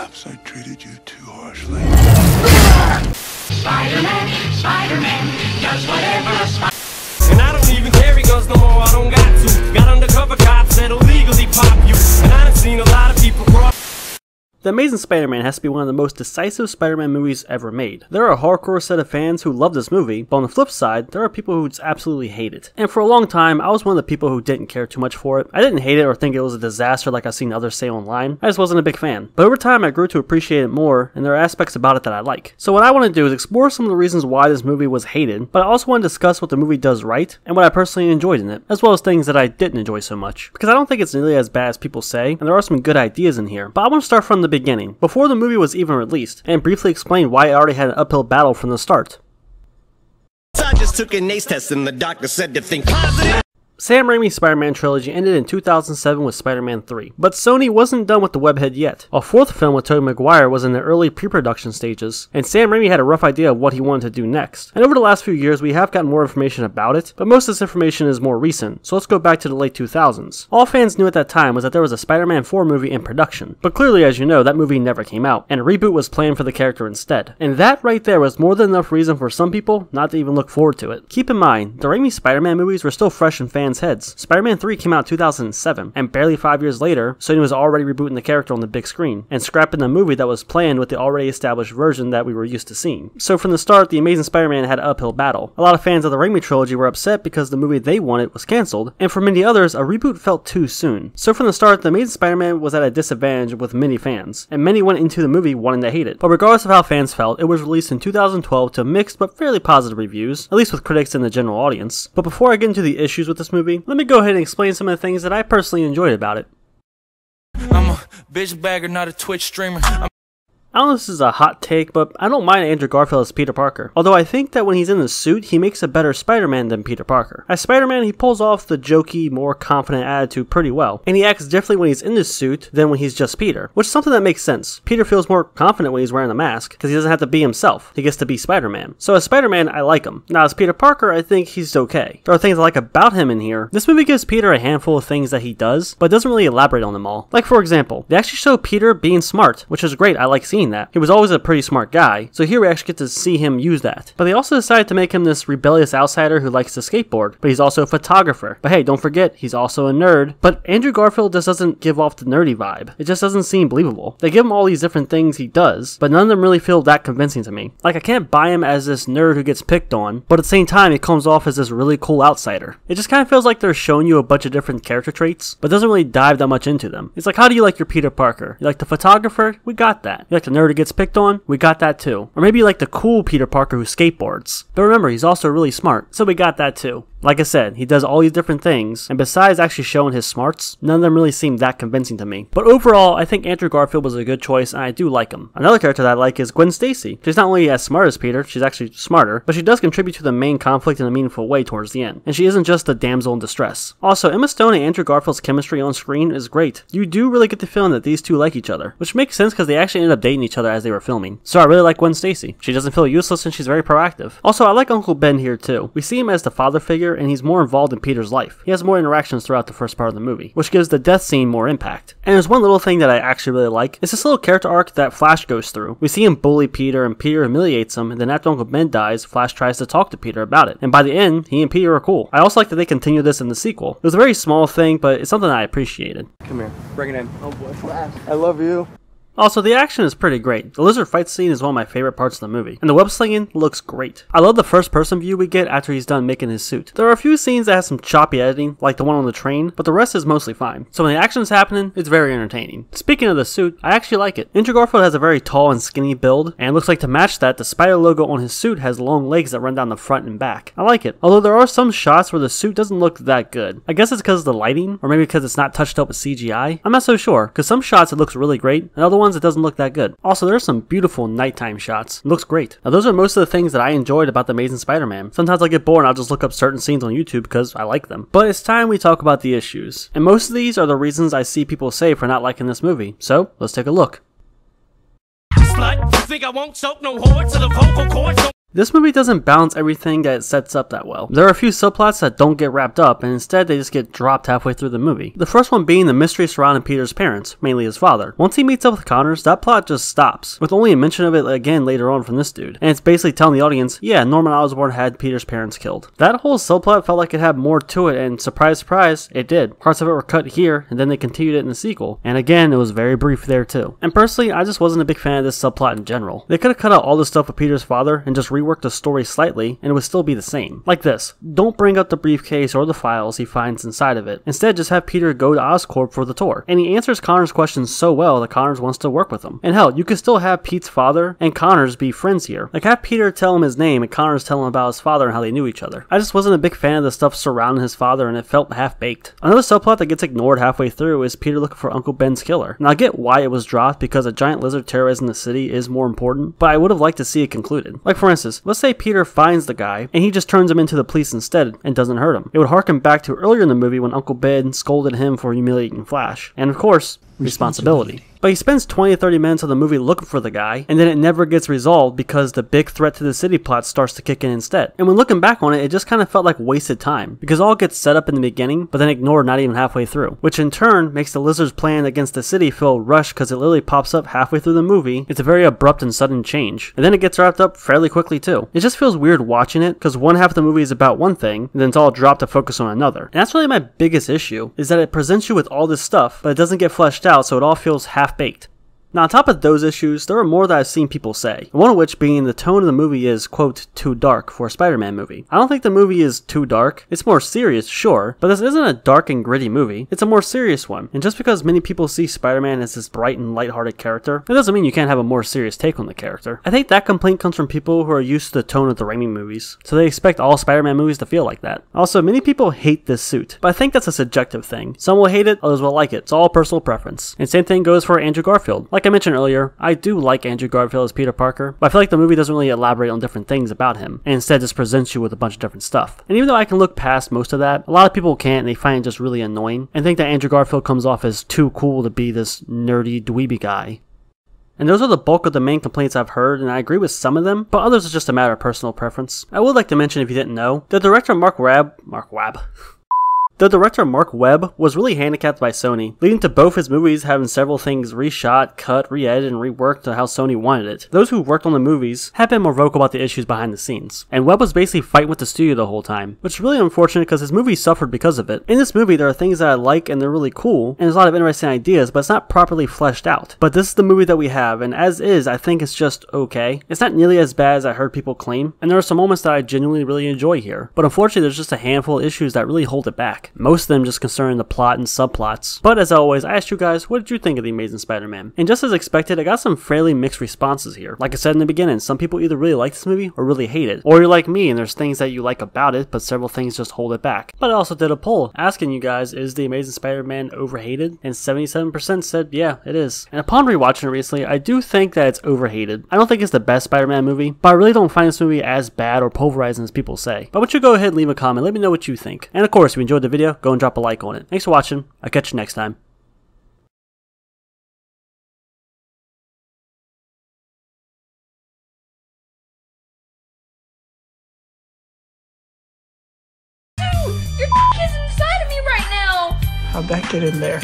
Perhaps I treated you too harshly. Spider-Man does whatever a spider. And I don't even carry guns no more, I don't got to. Got undercover cops that'll legally pop you. And I done seen a lot of people cross. The Amazing Spider-Man has to be one of the most decisive Spider-Man movies ever made. There are a hardcore set of fans who love this movie, but on the flip side, there are people who just absolutely hate it. And for a long time, I was one of the people who didn't care too much for it. I didn't hate it or think it was a disaster like I've seen others say online. I just wasn't a big fan. But over time, I grew to appreciate it more, and there are aspects about it that I like. So what I want to do is explore some of the reasons why this movie was hated, but I also want to discuss what the movie does right, and what I personally enjoyed in it, as well as things that I didn't enjoy so much. Because I don't think it's nearly as bad as people say, and there are some good ideas in here. But I want to start from the beginning, before the movie was even released, and briefly explain why it already had an uphill battle from the start. I just took an ACE test and the doctor said to think positive. Sam Raimi's Spider-Man trilogy ended in 2007 with Spider-Man 3, but Sony wasn't done with the webhead yet. A fourth film with Tobey Maguire was in the early pre-production stages, and Sam Raimi had a rough idea of what he wanted to do next. And over the last few years, we have gotten more information about it, but most of this information is more recent, so let's go back to the late 2000s. All fans knew at that time was that there was a Spider-Man 4 movie in production, but clearly, as you know, that movie never came out, and a reboot was planned for the character instead. And that right there was more than enough reason for some people not to even look forward to it. Keep in mind, the Raimi Spider-Man movies were still fresh in fans' heads. Spider-Man 3 came out in 2007, and barely 5 years later, Sony was already rebooting the character on the big screen, and scrapping the movie that was planned with the already established version that we were used to seeing. So from the start, The Amazing Spider-Man had an uphill battle. A lot of fans of the Raimi trilogy were upset because the movie they wanted was cancelled, and for many others, a reboot felt too soon. So from the start, The Amazing Spider-Man was at a disadvantage with many fans, and many went into the movie wanting to hate it. But regardless of how fans felt, it was released in 2012 to mixed but fairly positive reviews, at least with critics and the general audience. But before I get into the issues with this movie, let me go ahead and explain some of the things that I personally enjoyed about it. I'm a bitch bagger, not a Twitch streamer. I don't know if this is a hot take, but I don't mind Andrew Garfield as Peter Parker. Although I think that when he's in the suit, he makes a better Spider-Man than Peter Parker. As Spider-Man, he pulls off the jokey, more confident attitude pretty well, and he acts differently when he's in the suit than when he's just Peter, which is something that makes sense. Peter feels more confident when he's wearing the mask, because he doesn't have to be himself. He gets to be Spider-Man. So as Spider-Man, I like him. Now as Peter Parker, I think he's okay. There are things I like about him in here. This movie gives Peter a handful of things that he does, but doesn't really elaborate on them all. Like for example, they actually show Peter being smart, which is great. I like seeing that. He was always a pretty smart guy, so here we actually get to see him use that. But they also decided to make him this rebellious outsider who likes to skateboard, but he's also a photographer. But hey, don't forget, he's also a nerd. But Andrew Garfield just doesn't give off the nerdy vibe. It just doesn't seem believable. They give him all these different things he does, but none of them really feel that convincing to me. Like I can't buy him as this nerd who gets picked on, but at the same time he comes off as this really cool outsider. It just kind of feels like they're showing you a bunch of different character traits, but doesn't really dive that much into them. It's like, how do you like your Peter Parker? You like the photographer? We got that. You like the nerd who gets picked on? We got that too. Or maybe like the cool Peter Parker who skateboards. But remember, he's also really smart, so we got that too. Like I said, he does all these different things, and besides actually showing his smarts, none of them really seem that convincing to me. But overall, I think Andrew Garfield was a good choice, and I do like him. Another character that I like is Gwen Stacy. She's not only as smart as Peter, she's actually smarter, but she does contribute to the main conflict in a meaningful way towards the end. And she isn't just a damsel in distress. Also, Emma Stone and Andrew Garfield's chemistry on screen is great. You do really get the feeling that these two like each other, which makes sense because they actually ended up dating each other as they were filming. So I really like Gwen Stacy. She doesn't feel useless and she's very proactive. Also, I like Uncle Ben here too. We see him as the father figure, and he's more involved in Peter's life. He has more interactions throughout the first part of the movie, which gives the death scene more impact. And there's one little thing that I actually really like. It's this little character arc that Flash goes through. We see him bully Peter, and Peter humiliates him, and then after Uncle Ben dies, Flash tries to talk to Peter about it. And by the end, he and Peter are cool. I also like that they continue this in the sequel. It was a very small thing, but it's something I appreciated. Come here, bring it in. Oh boy, Flash. I love you. Also, the action is pretty great. The lizard fight scene is one of my favorite parts of the movie, and the web slinging looks great. I love the first person view we get after he's done making his suit. There are a few scenes that have some choppy editing, like the one on the train, but the rest is mostly fine. So when the action's happening, it's very entertaining. Speaking of the suit, I actually like it. Andrew Garfield has a very tall and skinny build, and it looks like to match that, the spider logo on his suit has long legs that run down the front and back. I like it, although there are some shots where the suit doesn't look that good. I guess it's because of the lighting, or maybe because it's not touched up with CGI. I'm not so sure, because some shots it looks really great, and other ones it doesn't look that good. Also, there are some beautiful nighttime shots. It looks great. Now, those are most of the things that I enjoyed about The Amazing Spider-Man. Sometimes I get bored and I'll just look up certain scenes on YouTube because I like them. But it's time we talk about the issues. And most of these are the reasons I see people say for not liking this movie. So, let's take a look. Slut, you think I won't soak no whore to the vocal cords? This movie doesn't balance everything that it sets up that well. There are a few subplots that don't get wrapped up, and instead they just get dropped halfway through the movie. The first one being the mystery surrounding Peter's parents, mainly his father. Once he meets up with Connors, that plot just stops, with only a mention of it again later on from this dude. And it's basically telling the audience, yeah, Norman Osborn had Peter's parents killed. That whole subplot felt like it had more to it, and surprise, surprise, it did. Parts of it were cut here, and then they continued it in the sequel. And again, it was very brief there too. And personally, I just wasn't a big fan of this subplot in general. They could have cut out all the stuff with Peter's father and just reworked the story slightly, and it would still be the same. Like this: don't bring up the briefcase or the files he finds inside of it. Instead, just have Peter go to Oscorp for the tour. And he answers Connors' questions so well that Connors wants to work with him. And hell, you could still have Pete's father and Connors be friends here. Like, have Peter tell him his name and Connors tell him about his father and how they knew each other. I just wasn't a big fan of the stuff surrounding his father, and it felt half-baked. Another subplot that gets ignored halfway through is Peter looking for Uncle Ben's killer. Now, I get why it was dropped, because a giant lizard terrorizing the city is more important, but I would have liked to see it concluded. Like, for instance, let's say Peter finds the guy and he just turns him into the police instead and doesn't hurt him. It would harken back to earlier in the movie when Uncle Ben scolded him for humiliating Flash. And of course, responsibility. But he spends 20 to 30 minutes of the movie looking for the guy, and then it never gets resolved because the big threat to the city plot starts to kick in instead. And when looking back on it, it just kind of felt like wasted time, because all gets set up in the beginning, but then ignored not even halfway through. Which in turn makes the lizard's plan against the city feel rushed, because it literally pops up halfway through the movie. It's a very abrupt and sudden change. And then it gets wrapped up fairly quickly too. It just feels weird watching it, because one half of the movie is about one thing, and then it's all dropped to focus on another. And that's really my biggest issue, is that it presents you with all this stuff, but it doesn't get fleshed out, so it all feels half-baked. Now, on top of those issues, there are more that I've seen people say, one of which being the tone of the movie is, quote, too dark for a Spider-Man movie. I don't think the movie is too dark. It's more serious, sure, but this isn't a dark and gritty movie. It's a more serious one, and just because many people see Spider-Man as this bright and lighthearted character, it doesn't mean you can't have a more serious take on the character. I think that complaint comes from people who are used to the tone of the Raimi movies, so they expect all Spider-Man movies to feel like that. Also, many people hate this suit, but I think that's a subjective thing. Some will hate it, others will like it. It's all personal preference. And same thing goes for Andrew Garfield. Like I mentioned earlier, I do like Andrew Garfield as Peter Parker, but I feel like the movie doesn't really elaborate on different things about him, and instead just presents you with a bunch of different stuff. And even though I can look past most of that, a lot of people can't, and they find it just really annoying, and think that Andrew Garfield comes off as too cool to be this nerdy, dweeby guy. And those are the bulk of the main complaints I've heard, and I agree with some of them, but others are just a matter of personal preference. I would like to mention, if you didn't know, the director Mark Webb was really handicapped by Sony, leading to both his movies having several things reshot, cut, re-edited, and reworked to how Sony wanted it. Those who worked on the movies have been more vocal about the issues behind the scenes, and Webb was basically fighting with the studio the whole time, which is really unfortunate because his movie suffered because of it. In this movie, there are things that I like and they're really cool, and there's a lot of interesting ideas, but it's not properly fleshed out. But this is the movie that we have, and as is, I think it's just okay. It's not nearly as bad as I heard people claim, and there are some moments that I genuinely really enjoy here, but unfortunately there's just a handful of issues that really hold it back. Most of them just concern the plot and subplots. But as always, I asked you guys, what did you think of The Amazing Spider-Man? And just as expected, I got some fairly mixed responses here. Like I said in the beginning, some people either really like this movie or really hate it. Or you're like me and there's things that you like about it, but several things just hold it back. But I also did a poll asking you guys, is The Amazing Spider-Man overhated? And 77% said, yeah, it is. And upon rewatching it recently, I do think that it's overhated. I don't think it's the best Spider-Man movie, but I really don't find this movie as bad or pulverizing as people say. But why don't you go ahead and leave a comment, let me know what you think. And of course, if you enjoyed the video, go and drop a like on it. Thanks for watching. I'll catch you next time. Your is inside of me right now! How'd that get in there?